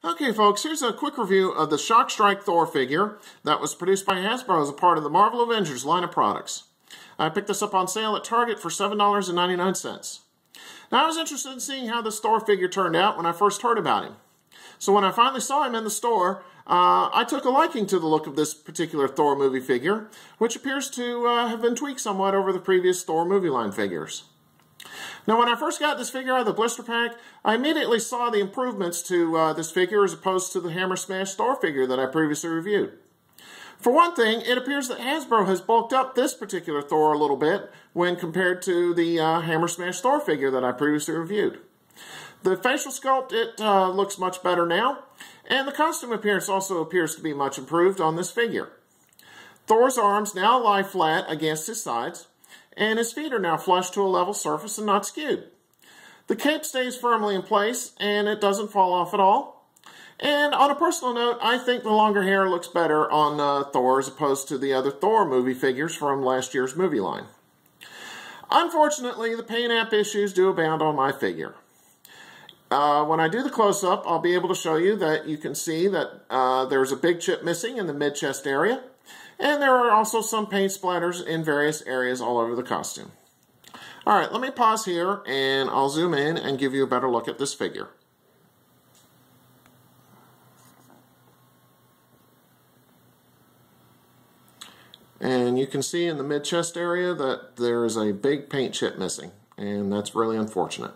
Okay, folks, here's a quick review of the Shock Strike Thor figure that was produced by Hasbro as a part of the Marvel Avengers line of products. I picked this up on sale at Target for $7.99. Now, I was interested in seeing how this Thor figure turned out when I first heard about him. So when I finally saw him in the store, I took a liking to the look of this particular Thor movie figure, which appears to have been tweaked somewhat over the previous Thor movie line figures. Now, when I first got this figure out of the blister pack, I immediately saw the improvements to this figure as opposed to the Hammer Smash Thor figure that I previously reviewed. For one thing, it appears that Hasbro has bulked up this particular Thor a little bit when compared to the Hammer Smash Thor figure that I previously reviewed. The facial sculpt, it looks much better now, and the costume appearance also appears to be much improved on this figure. Thor's arms now lie flat against his sides, and his feet are now flush to a level surface and not skewed. The cape stays firmly in place, and it doesn't fall off at all. And on a personal note, I think the longer hair looks better on Thor as opposed to the other Thor movie figures from last year's movie line. Unfortunately, the paint app issues do abound on my figure. When I do the close-up, I'll be able to show you that you can see that there's a big chip missing in the mid-chest area. And there are also some paint splatters in various areas all over the costume. Alright, let me pause here and I'll zoom in and give you a better look at this figure. And you can see in the mid-chest area that there is a big paint chip missing, and that's really unfortunate.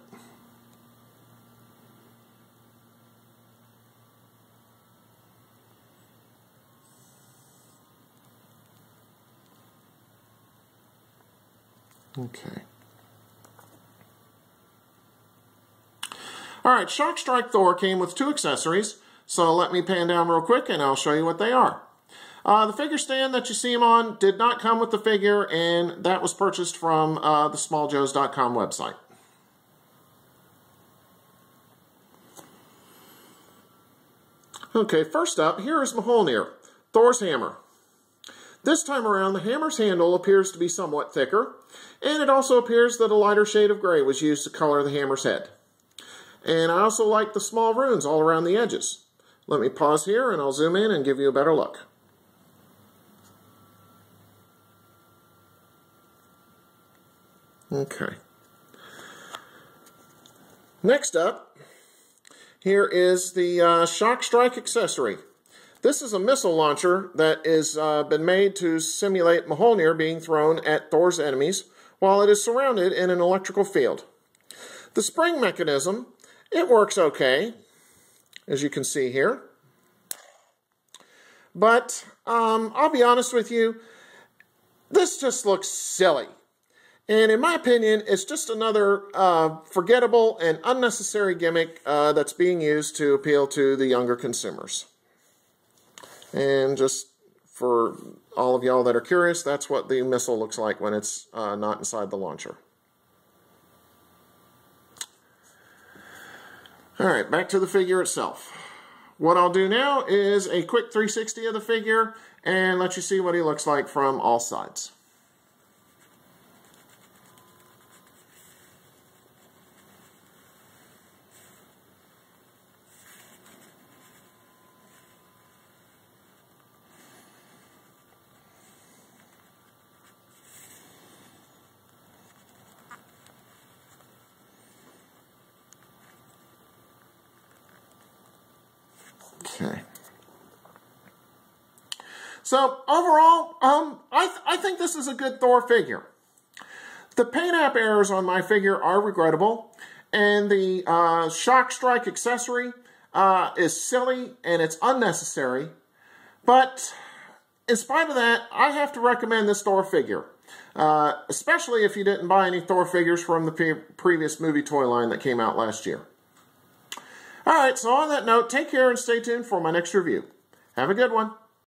Okay. Alright, Shock Strike Thor came with two accessories, so let me pan down real quick and I'll show you what they are. The figure stand that you see him on did not come with the figure, and that was purchased from the smalljoes.com website. Okay, first up, here is Mjolnir, Thor's hammer. This time around, the hammer's handle appears to be somewhat thicker, and it also appears that a lighter shade of gray was used to color the hammer's head. And I also like the small runes all around the edges. Let me pause here and I'll zoom in and give you a better look. Okay. Next up, here is the Shock Strike accessory. This is a missile launcher that has been made to simulate Mjolnir being thrown at Thor's enemies while it is surrounded in an electrical field. The spring mechanism, it works okay, as you can see here. But I'll be honest with you, this just looks silly. And in my opinion, it's just another forgettable and unnecessary gimmick that's being used to appeal to the younger consumers. And just for all of y'all that are curious, that's what the missile looks like when it's not inside the launcher. Alright, back to the figure itself. What I'll do now is a quick 360 of the figure and let you see what he looks like from all sides. Okay. So overall, I think this is a good Thor figure. The paint app errors on my figure are regrettable, and the Shock Strike accessory is silly and it's unnecessary. But in spite of that, I have to recommend this Thor figure, especially if you didn't buy any Thor figures from the previous movie toy line that came out last year. Alright, so on that note, take care and stay tuned for my next review. Have a good one.